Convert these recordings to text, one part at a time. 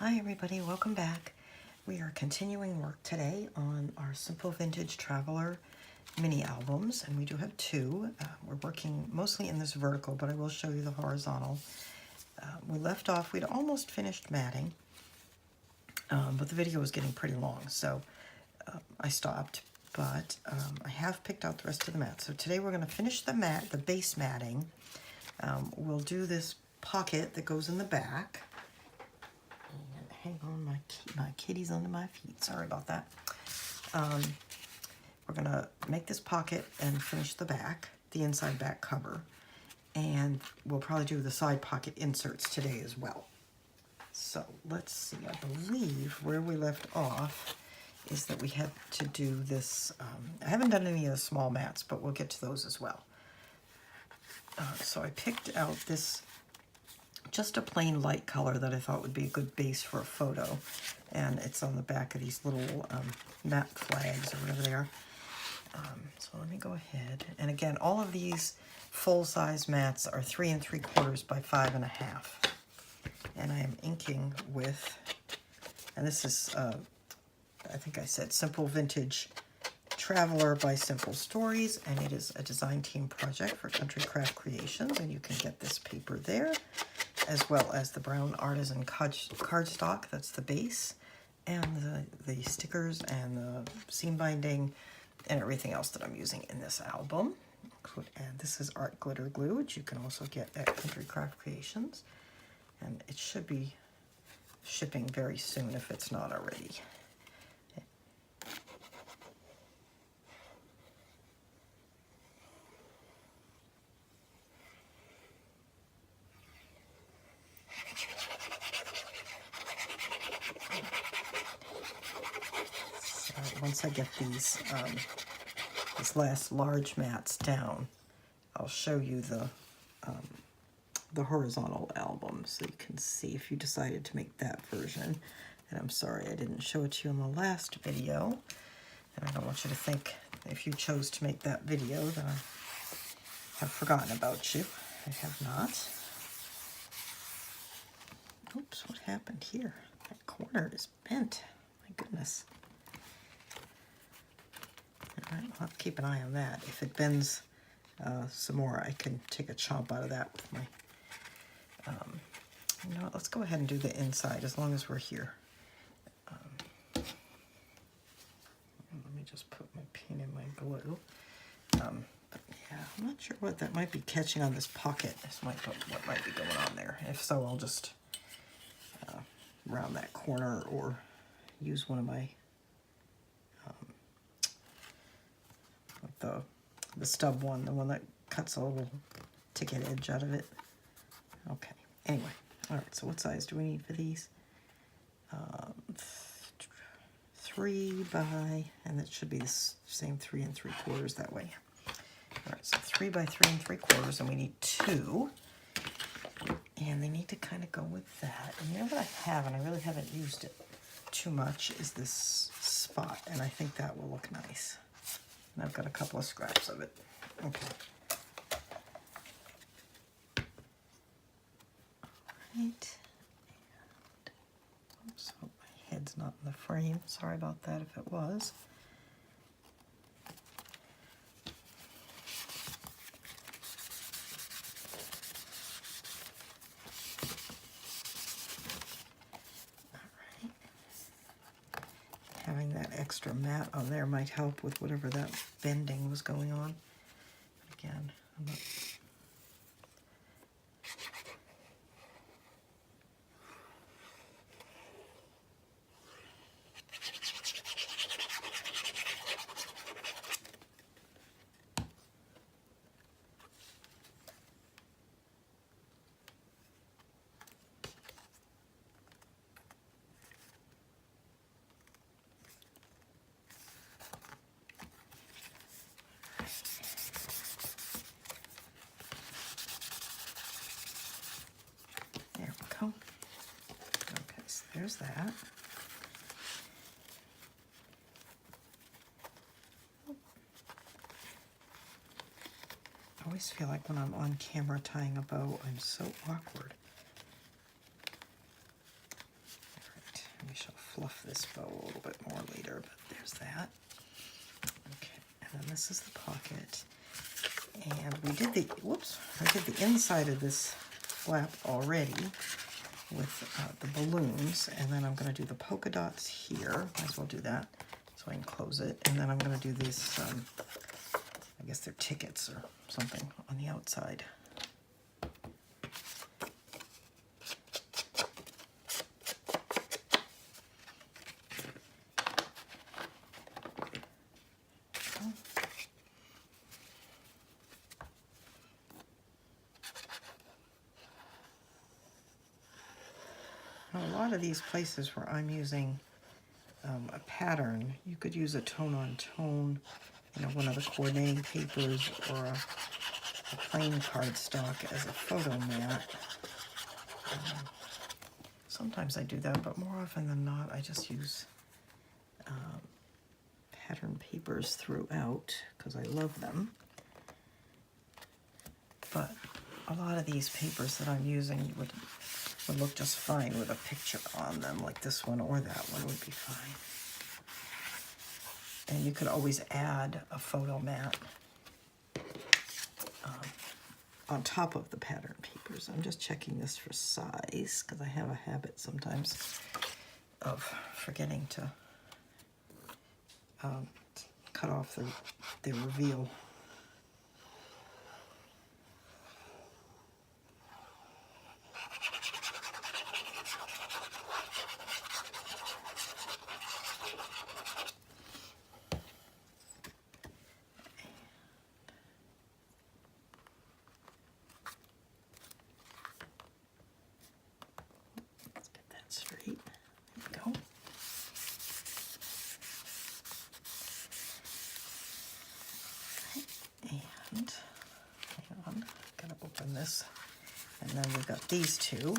Hi everybody, welcome back. We are continuing work today on our Simple Vintage Traveler mini albums, and we do have two. We're working mostly in this vertical, but I will show you the horizontal. We left off, we'd almost finished matting, but the video was getting pretty long, so I stopped. But I have picked out the rest of the mat. So today we're going to finish the mat, the base matting. We'll do this pocket that goes in the back. And hang on, my kitty's under my feet. Sorry about that. We're going to make this pocket and finish the back, the inside back cover. And we'll probably do the side pocket inserts today as well. So let's see, I believe where we left off is that we had to do this. I haven't done any of the small mats, but we'll get to those as well. So I picked out this, just a plain light color that I thought would be a good base for a photo. And it's on the back of these little mat flags or whatever they are. So let me go ahead. And again, all of these full-size mats are 3 3/4 by 5 1/2. And I am inking with, and this is, I think I said Simple Vintage Traveler by Simple Stories, and it is a design team project for Country Craft Creations, and you can get this paper there, as well as the brown artisan cardstock, that's the base, and the stickers and the seam binding and everything else that I'm using in this album. And this is art glitter glue, which you can also get at Country Craft Creations, and it should be shipping very soon if it's not already. Once I get these last large mats down, I'll show you the horizontal album so you can see if you decided to make that version. And I'm sorry I didn't show it to you in the last video, and I don't want you to think if you chose to make that video that I have forgotten about you. I have not. Oops, what happened here? That corner is bent. My goodness. All right, I'll have to keep an eye on that. If it bends some more, I can take a chomp out of that with my... you know what, let's go ahead and do the inside as long as we're here. Let me just put my pin in my glue. But yeah, I'm not sure what that might be catching on this pocket. This might be what might be going on there. If so, I'll just round that corner or use one of my the stub one, the one that cuts a little ticket edge out of it. Okay, anyway, all right, so what size do we need for these? 3 by, and it should be the same 3 3/4 that way. All right, so 3 by 3 3/4, and we need 2. And they need to kind of go with that. And you know what I have, and I really haven't used it too much, is this spot, and I think that will look nice. And I've got a couple of scraps of it. Okay. All right. And, oops, hope my head's not in the frame. Sorry about that if it was. Having that extra mat on there might help with whatever that bending was going on. Again, I'm not... There we go. Okay, so there's that. I always feel like when I'm on camera tying a bow, I'm so awkward. I shall fluff this bow a little bit more later, but there's that. Okay, and then this is the pocket. And we did the, whoops, I did the inside of this flap already with the balloons, and then I'm going to do the polka dots here. Might as well do that so I can close it. And then I'm going to do these, I guess they're tickets or something on the outside. A lot of these places where I'm using a pattern, you could use a tone-on-tone, one of the coordinating papers or a plain cardstock as a photo mat. Sometimes I do that, but more often than not, I just use pattern papers throughout because I love them. But a lot of these papers that I'm using would look just fine with a picture on them, like this one or that one would be fine. And you could always add a photo mat on top of the pattern papers. I'm just checking this for size because I have a habit sometimes of forgetting to cut off the reveal. Straight. There we go. And hang on, gotta open this. And then we've got these two,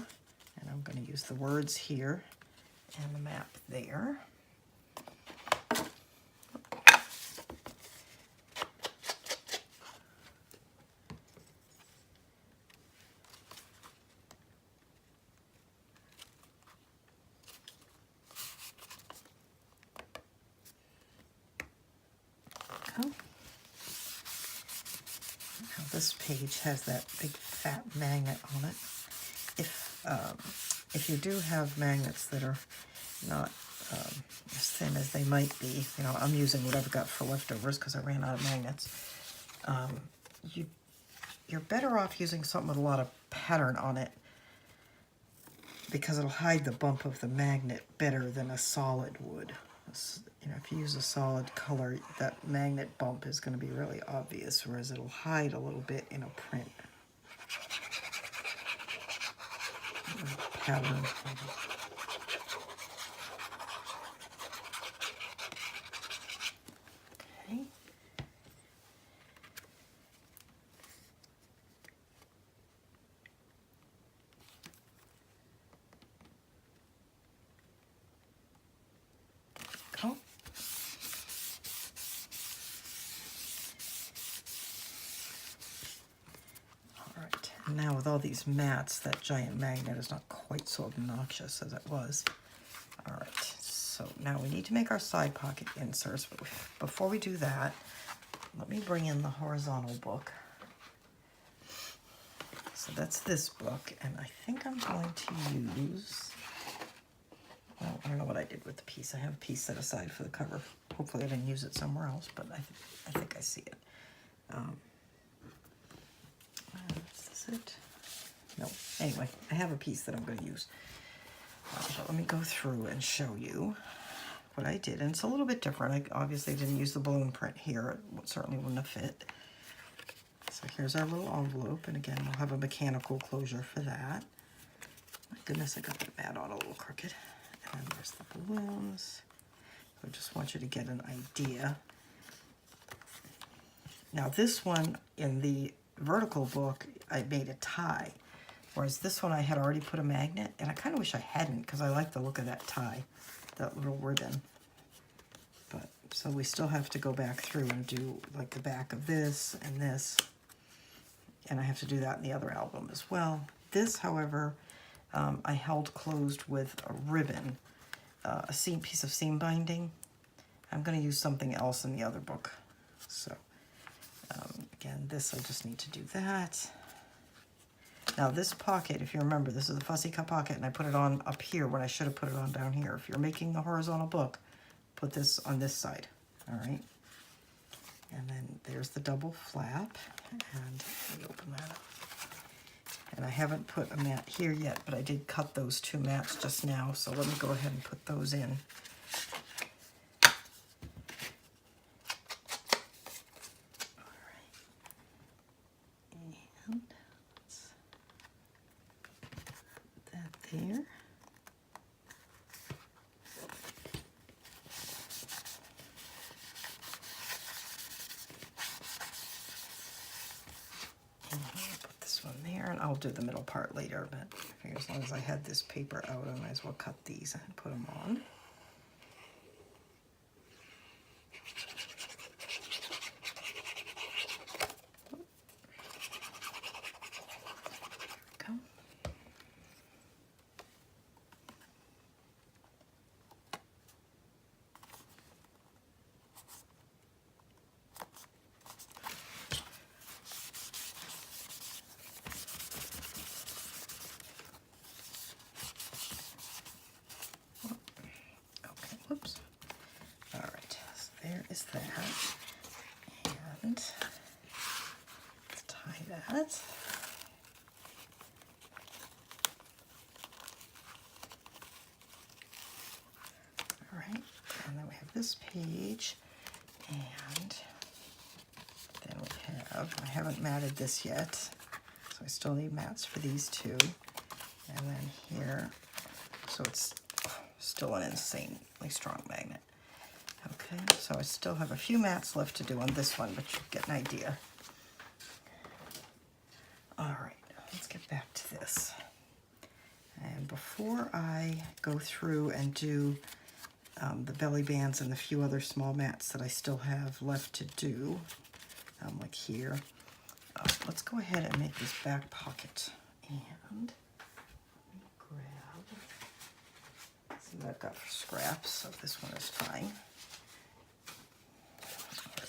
and I'm going to use the words here and the map there. Now this page has that big fat magnet on it. If you do have magnets that are not as thin as they might be, I'm using what I've got for leftovers because I ran out of magnets. You're better off using something with a lot of pattern on it because it'll hide the bump of the magnet better than a solid would. If you use a solid color, that magnet bump is going to be really obvious, whereas it'll hide a little bit in a print. Pattern. Okay. Go. Now with all these mats, that giant magnet is not quite so obnoxious as it was. All right, so now we need to make our side pocket inserts, but before we do that, let me bring in the horizontal book. So that's this book, and I think I'm going to use, well, I don't know what I did with the piece. I have a piece set aside for the cover. Hopefully I didn't use it somewhere else, but I think I see it. Is it? No. Anyway, I have a piece that I'm going to use. But let me go through and show you what I did. And it's a little bit different. I obviously didn't use the balloon print here. It certainly wouldn't have fit. So here's our little envelope. And again, we'll have a mechanical closure for that. My goodness, I got the mat on a little crooked. And then there's the balloons. So I just want you to get an idea. Now this one in the vertical book, I made a tie, whereas this one I had already put a magnet, and I kind of wish I hadn't because I like the look of that tie, that little ribbon. But so we still have to go back through and do like the back of this, and I have to do that in the other album as well. This, however, I held closed with a ribbon a piece of seam binding. I'm going to use something else in the other book. So again, this I just need to do that. Now this pocket, if you remember, this is a fussy cut pocket, and I put it on up here when I should have put it on down here. If you're making the horizontal book, put this on this side, all right? And then there's the double flap, and let me open that up. And I haven't put a mat here yet, but I did cut those 2 mats just now, so let me go ahead and put those in. There. And I'll put this one there, and I'll do the middle part later, but I figure as long as I had this paper out, I might as well cut these and put them on. Whoops. All right, so there is that. And let's tie that. All right, and then we have this page, and then we have, I haven't matted this yet, so I still need mats for these 2. And then here, so it's still an insanely strong magnet. Okay, so I still have a few mats left to do on this one, but you get an idea. All right, let's get back to this. And before I go through and do the belly bands and the few other small mats that I still have left to do, like here, let's go ahead and make this back pocket. And that I've got for scraps, so this one is fine.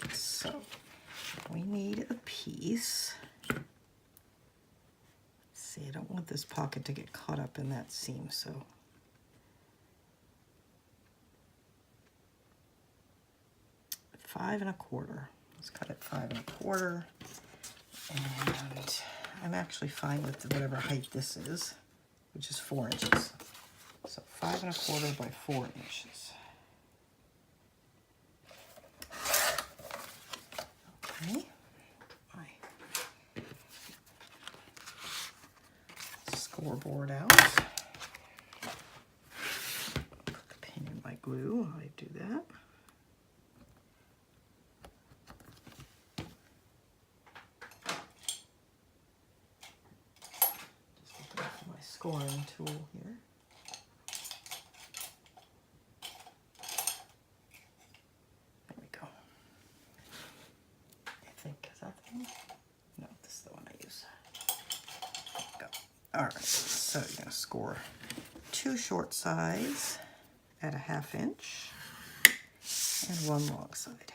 Right, so we need a piece. Let's see, I don't want this pocket to get caught up in that seam, so $5 1/4. Let's cut it 5 1/4, and I'm actually fine with whatever height this is, which is 4 inches. So 5 1/4 by 4 inches. Okay, my scoreboard out. Put the pin in my glue while I do that. Just looking for my scoring tool here. No, this is the one I use. Go. All right, so you're gonna score 2 short sides at a 1/2 inch and 1 long side.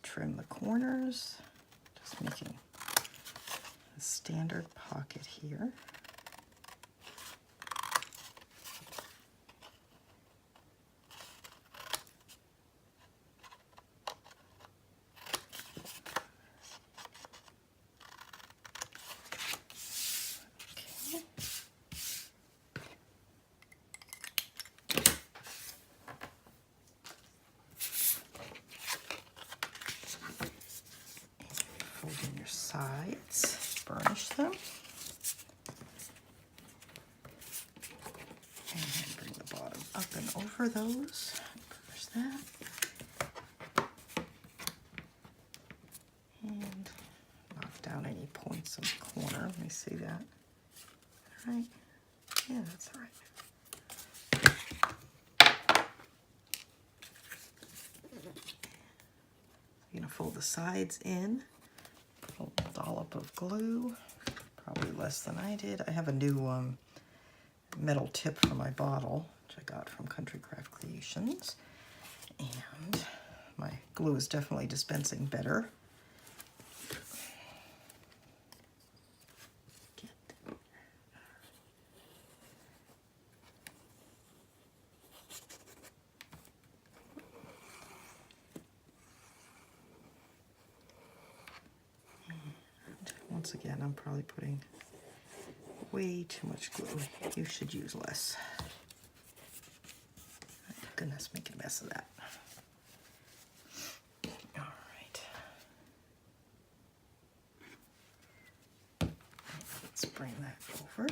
Trim the corners, just making a standard pocket here. Sides, burnish them, and then bring the bottom up and over those, burnish that, and knock down any points on the corner. Let me see that. All right, yeah, that's all right. You're gonna fold the sides in, put a dollop of glue, probably less than I did. I have a new metal tip for my bottle, which I got from Country Craft Creations. And my glue is definitely dispensing better. Once again, I'm probably putting way too much glue. You should use less. Oh, goodness, making a mess of that. All right. Let's bring that over.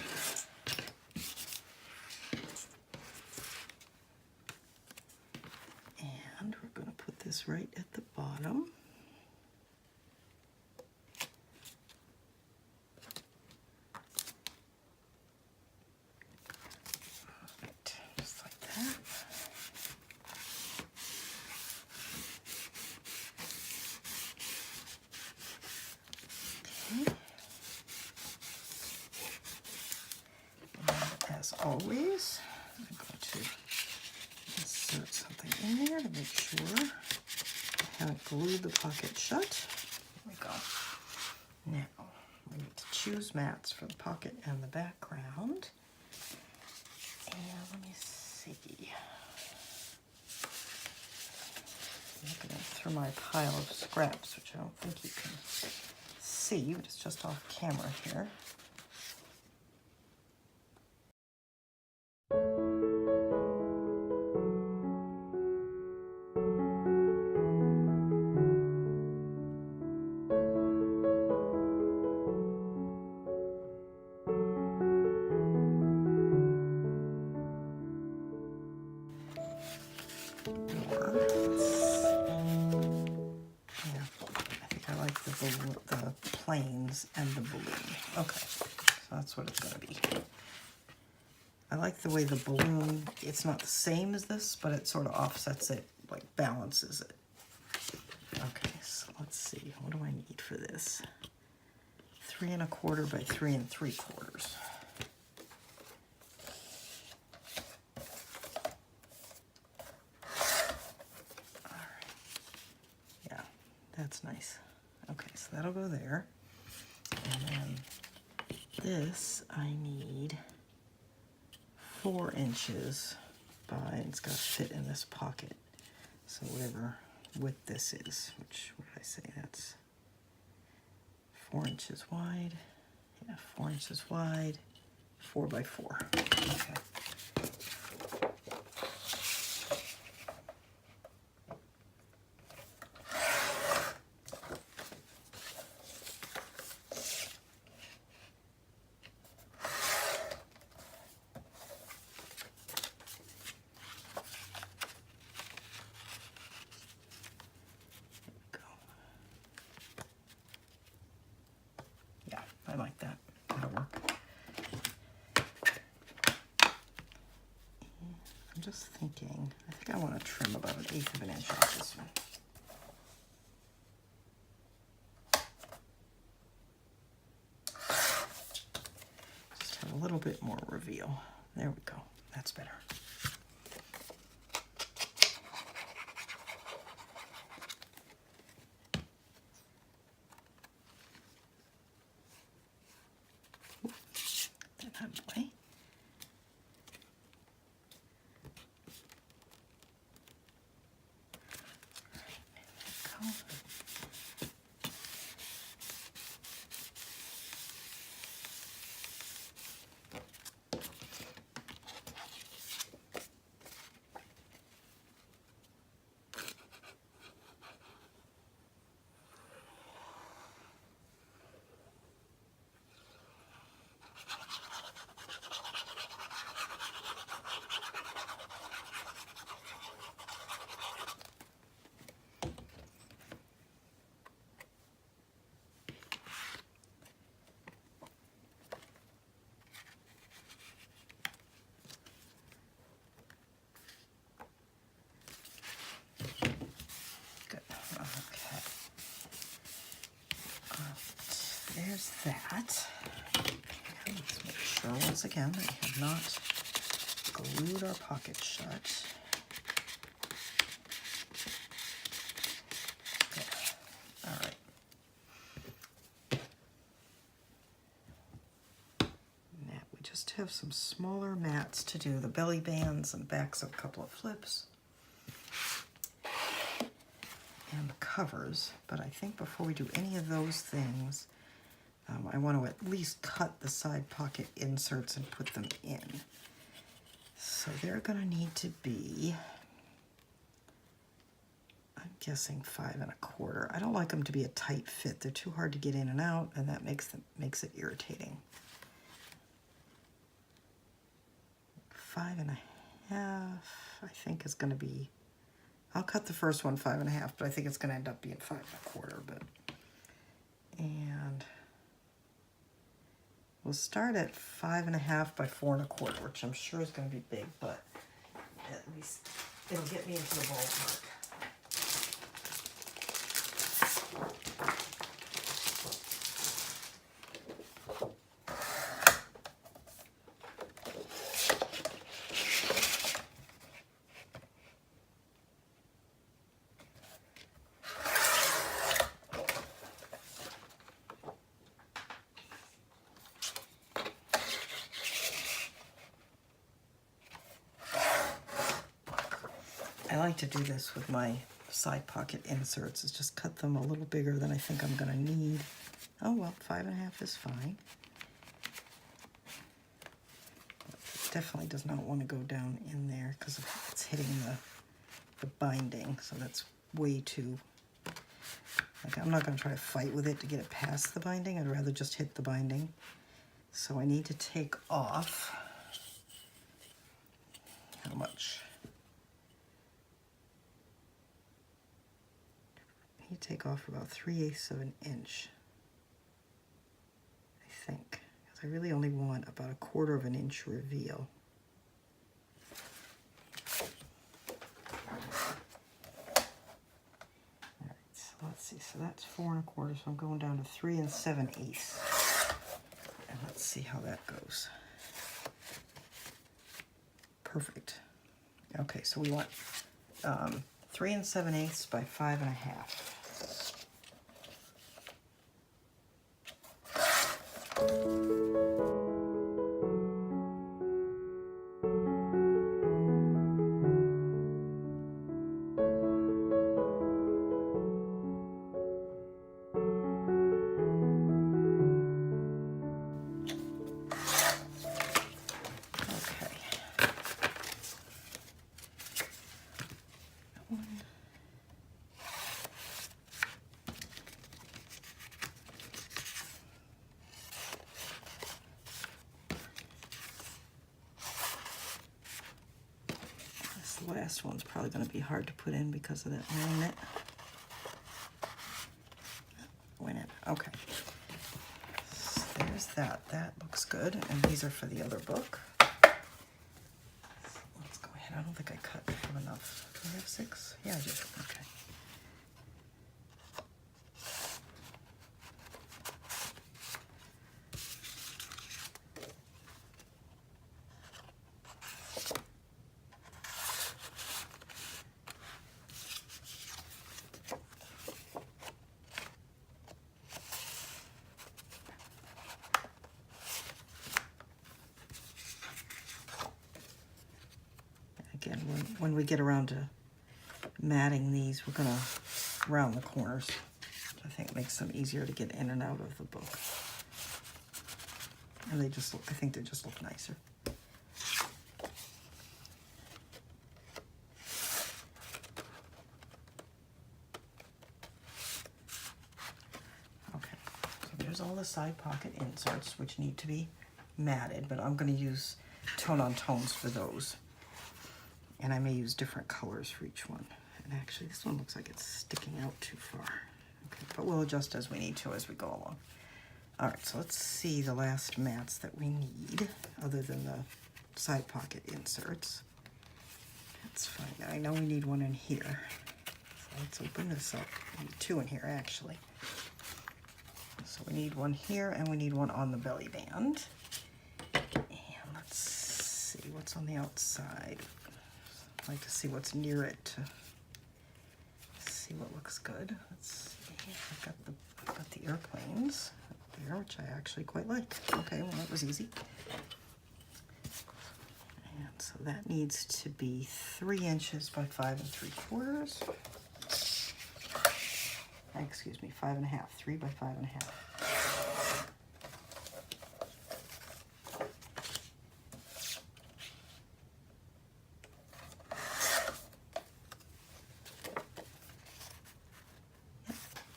And we're going to put this right at the bottom. As always, I'm going to insert something in there to make sure I haven't glued the pocket shut. There we go. Now, we need to choose mats for the pocket and the background. And let me see. Looking through my pile of scraps, which I don't think you can see, but it's just off camera here. The planes and the balloon. Okay, so that's what it's going to be. I like the way the balloon, it's not the same as this, but it sort of offsets it, like balances it. Okay, so let's see, what do I need for this? 3 1/4 by 3 3/4. All right, yeah, that's nice. Okay, so that'll go there. And then this I need 4 inches by, and it's got to fit in this pocket. So whatever width this is, which, what did I say, that's 4 inches wide. Yeah, 4 inches wide, 4 by 4. Okay. I like that. That'll work. I'm just thinking, I think I want to trim about 1/8 of an inch off this one. Just have a little bit more reveal. There we go. That's better. there's that. And let's make sure once again that we have not glued our pocket shut. There. All right. Now we just have some smaller mats to do the belly bands and backs of a couple of flips. And the covers, but I think before we do any of those things, I want to at least cut the side pocket inserts and put them in. So they're going to need to be, I'm guessing 5 1/4. I don't like them to be a tight fit. They're too hard to get in and out, and that makes it irritating. 5 1/2, I think is going to be. I'll cut the first one 5 1/2, but I think it's going to end up being 5 1/4. And we'll start at 5 1/2 by 4 1/4, which I'm sure is going to be big, but at least it'll get me into the ballpark. I like to do this with my side pocket inserts, is just cut them a little bigger than I think I'm going to need. Oh well, 5 1/2 is fine. It definitely does not want to go down in there because it's hitting the binding, so that's way too, like, I'm not going to try to fight with it to get it past the binding. I'd rather just hit the binding. So I need to take off, how much? You take off about 3/8 of an inch, I think, because I really only want about 1/4 of an inch reveal. All right, so let's see, so that's 4 1/4, so I'm going down to 3 7/8. And let's see how that goes. Perfect. Okay, so we want 3 7/8 by 5 1/2. The last one's probably going to be hard to put in because of that magnet. Went in. Okay. So there's that. That looks good. And these are for the other book. So let's go ahead. I don't think I cut enough. Do I have 6? Yeah, I do. Okay. Again, when we get around to matting these, we're going to round the corners, which I think makes them easier to get in and out of the book. And they just look, I think they just look nicer. Okay, so there's all the side pocket inserts, which need to be matted, but I'm going to use tone-on tones for those. And I may use different colors for each one. And actually, this one looks like it's sticking out too far. Okay, but we'll adjust as we need to as we go along. All right, so let's see the last mats that we need, other than the side pocket inserts. That's fine. I know we need one in here. So let's open this up. We need 2 in here, actually. So We need one here and we need one on the belly band. And let's see what's on the outside. I'd like to see what's near it to see what looks good. Let's see. I've got the airplanes there, which I actually quite like. Okay, well that was easy. And so that needs to be 3 inches by 5 3/4. Excuse me, 5 1/2, 3 by 5 1/2.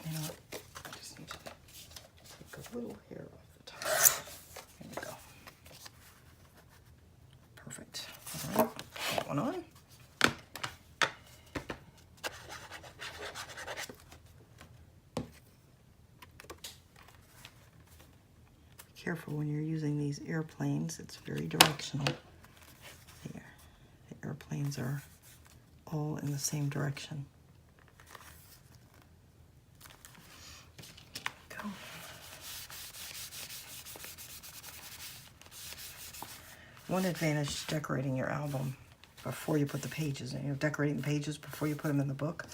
You know what? I just need to take a little hair off the top. There we go. Perfect. All right, that one on. Careful when you're using these airplanes, it's very directional. There. The airplanes are all in the same direction. Go. One advantage to decorating your album before you put the pages in, decorating the pages before you put them in the book,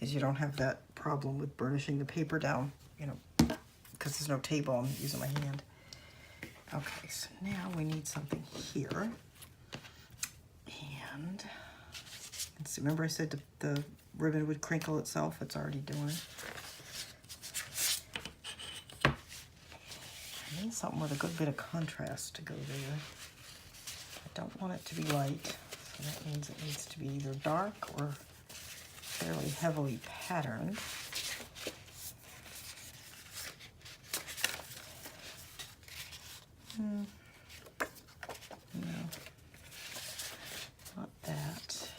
is you don't have that problem with burnishing the paper down, because there's no table, I'm using my hand. Okay, so now we need something here. And let's see, remember I said the ribbon would crinkle itself? It's already doing it. I need something with a good bit of contrast to go there. I don't want it to be light, so that means it needs to be either dark or fairly heavily patterned. No, not that.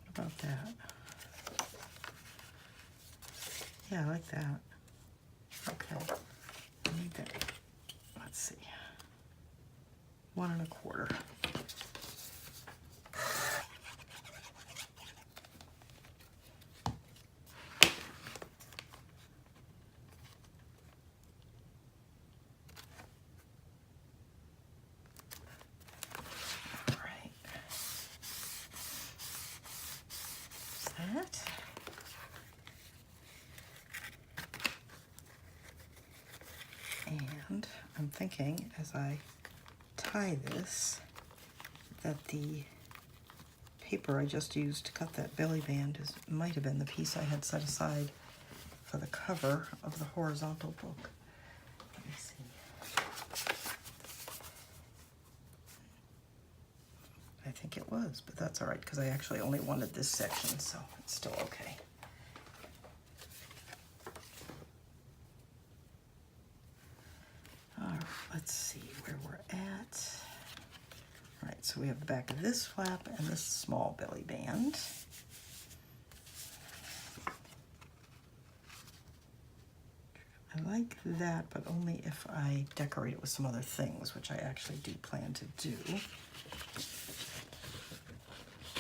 What about that? Yeah, I like that. Okay, I need that. Let's see. 1 1/4. And I'm thinking as I tie this that the paper I just used to cut that belly band might have been the piece I had set aside for the cover of the horizontal book. Let me see. I think it was, but that's all right because I actually only wanted this section, so it's still okay. All right, let's see where we're at. All right, so we have the back of this flap and this small belly band. I like that, but only if I decorate it with some other things, which I actually do plan to do.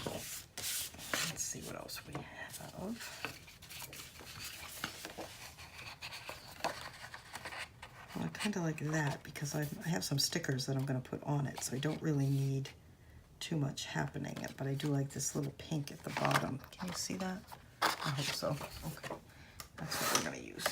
Let's see what else we have. Well, I kind of like that because I have some stickers that I'm going to put on it, so I don't really need too much happening. But I do like this little pink at the bottom. Can you see that? I hope so. Okay, that's what we're going to use.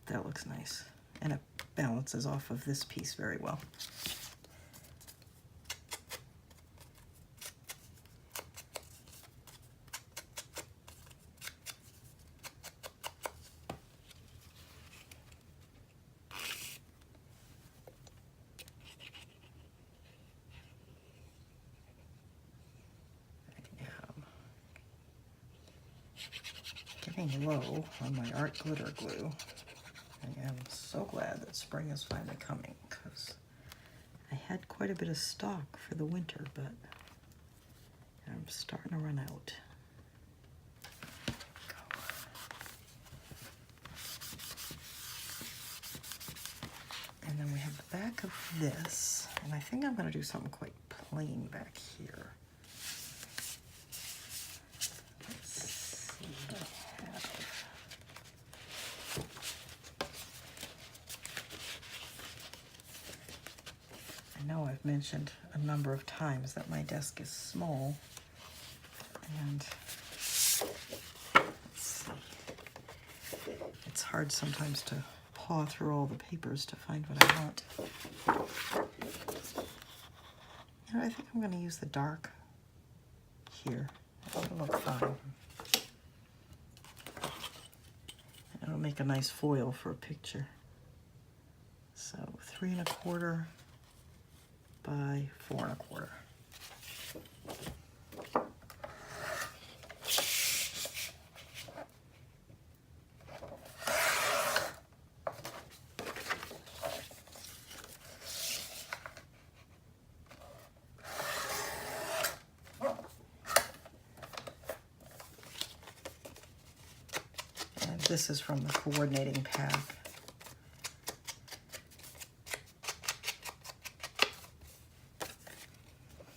That looks nice, and it balances off of this piece very well. Getting low on my art glitter glue. I am so glad that spring is finally coming because I had quite a bit of stock for the winter, but I'm starting to run out. And then we have the back of this, and I think I'm going to do something quite plain back here. Let's see what I have. I know I've mentioned a number of times that my desk is small, and let's see. It's hard sometimes to paw through all the papers to find what I want. You know, I think I'm going to use the dark here. It'll look fine. It'll make a nice foil for a picture. So 3 1/4 by 4 1/4. This is from the coordinating pack.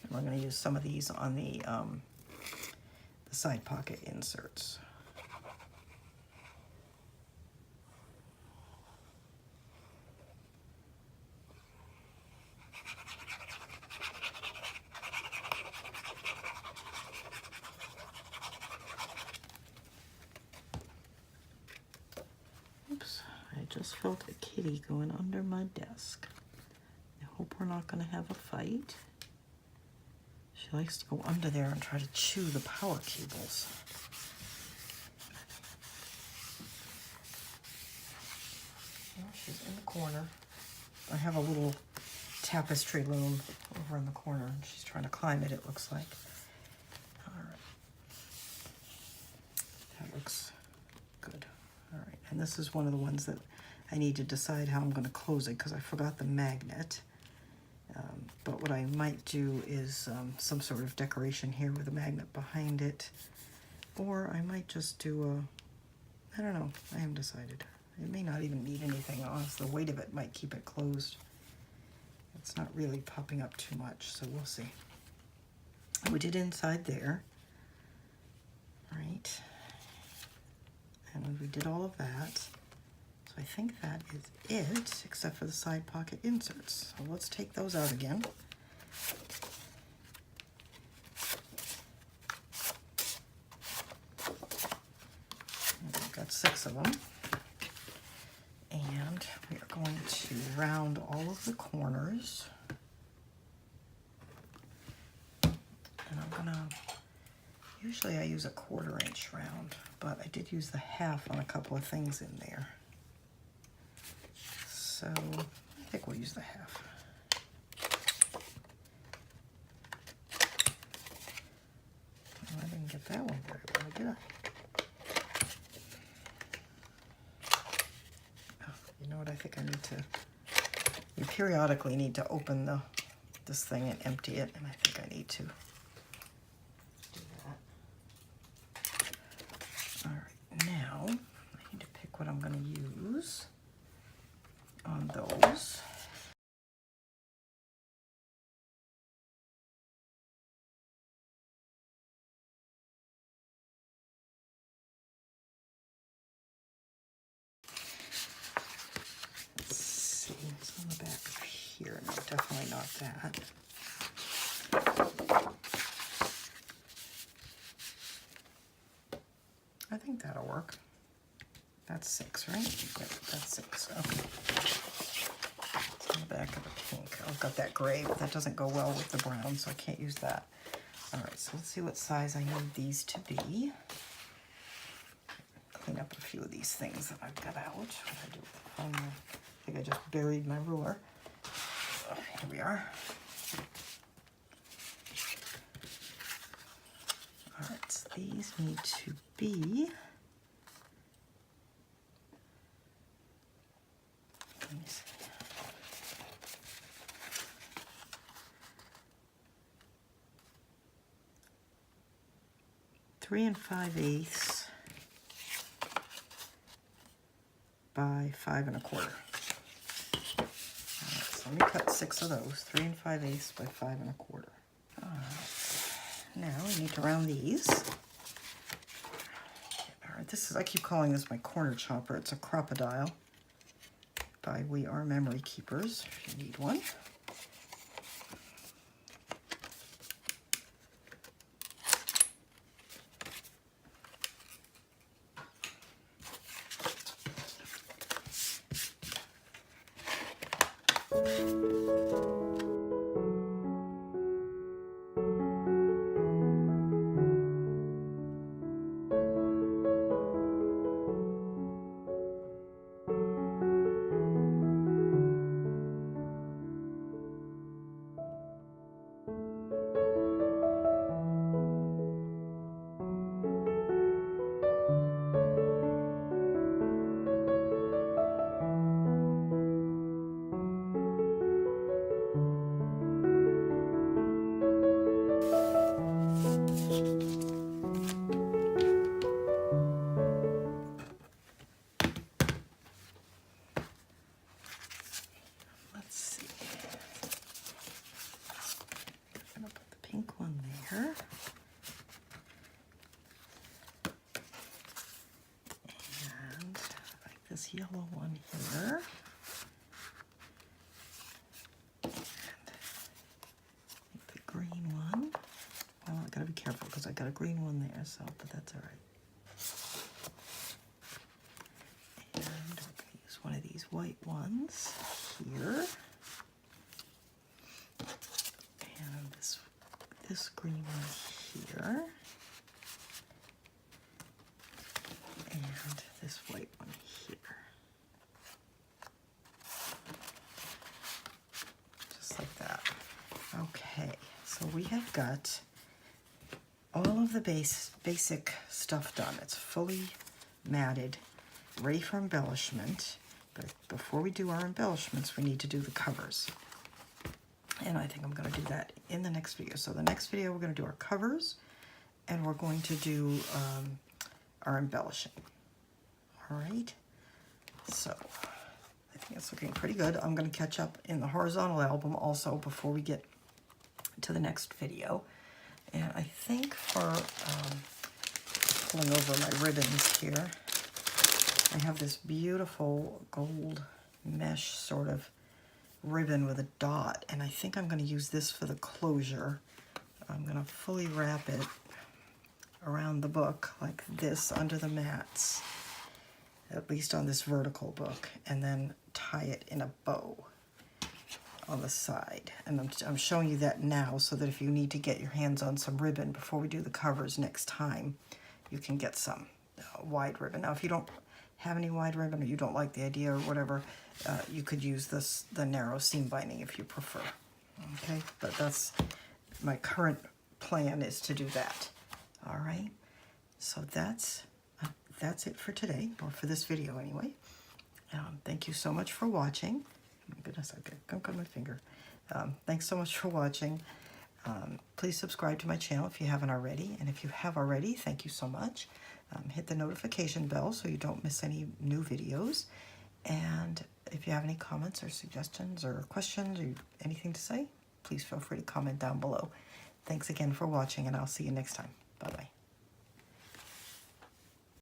And we're going to use some of these on the side pocket inserts. Oops, I just felt a kitty going under my desk. I hope we're not going to have a fight. She likes to go under there and try to chew the power cables. Well, she's in the corner. I have a little tapestry loom over in the corner, and she's trying to climb it, it looks like. All right. That looks good. All right, and this is one of the ones that I need to decide how I'm going to close it because I forgot the magnet. But what I might do is some sort of decoration here with a magnet behind it. Or I might just do I don't know, I haven't decided. It may not even need anything else. The weight of it might keep it closed. It's not really popping up too much, so we'll see. We did inside there. All right. And we did all of that. So I think that is it, except for the side pocket inserts. So let's take those out again. I've got 6 of them. And we are going to round all of the corners. And I'm gonna, usually I use a 1/4 inch round, but I did use the 1/2 on a couple of things in there. So I think we'll use the 1/2. Oh, I didn't get that one very well, did I? Oh, you know what? I think I need to. You periodically need to open this thing and empty it, and I think I need to do that. All right, now I need to pick what I'm going to use on those. Let's see, it's on the back of here. No, definitely not that. I think that'll work. That's 6, right? Yep, that's 6. Okay. It's on the back of the pink. I've got that gray, but that doesn't go well with the brown, so I can't use that. All right, so let's see what size I need these to be. Clean up a few of these things that I've got out. What did I do? I think I just buried my ruler. Oh, here we are. All right, so these need to be, let me see, 3 5/8 by 5 1/4. Alright, so let me cut 6 of those. 3 5/8 by 5 1/4. Alright, now we need to round these. Alright, this is, I keep calling this my corner chopper. It's a crocodile by We Are Memory Keepers, if you need one. This yellow one here. And the green one. Well, I gotta be careful because I got a green one there, so, but that's all right. And we're gonna use one of these white ones here. And this green one here. And this white one here. Just like that. Okay, so we have got all of the basic stuff done. It's fully matted, ready for embellishment. But before we do our embellishments, we need to do the covers. And I think I'm going to do that in the next video. So the next video, we're going to do our covers, and we're going to do our embellishing. All right, so I think it's looking pretty good. I'm going to catch up in the horizontal album also before we get to the next video. And I think for pulling over my ribbons here, I have this beautiful gold mesh sort of ribbon with a dot, and I think I'm going to use this for the closure. I'm going to fully wrap it around the book like this under the mats, at least on this vertical book, and then tie it in a bow on the side. And I'm showing you that now so that if you need to get your hands on some ribbon before we do the covers next time, you can get some wide ribbon. Now, if you don't have any wide ribbon or you don't like the idea or whatever, you could use the narrow seam binding if you prefer. Okay, but that's my current plan, is to do that. All right, so that's it for today, or for this video anyway. Thank you so much for watching. Oh my goodness, I got my finger. Thanks so much for watching. Please subscribe to my channel if you haven't already, and if you have already, thank you so much. Hit the notification bell so you don't miss any new videos. And if you have any comments or suggestions or questions or anything to say, please feel free to comment down below. Thanks again for watching, and I'll see you next time. Bye-bye.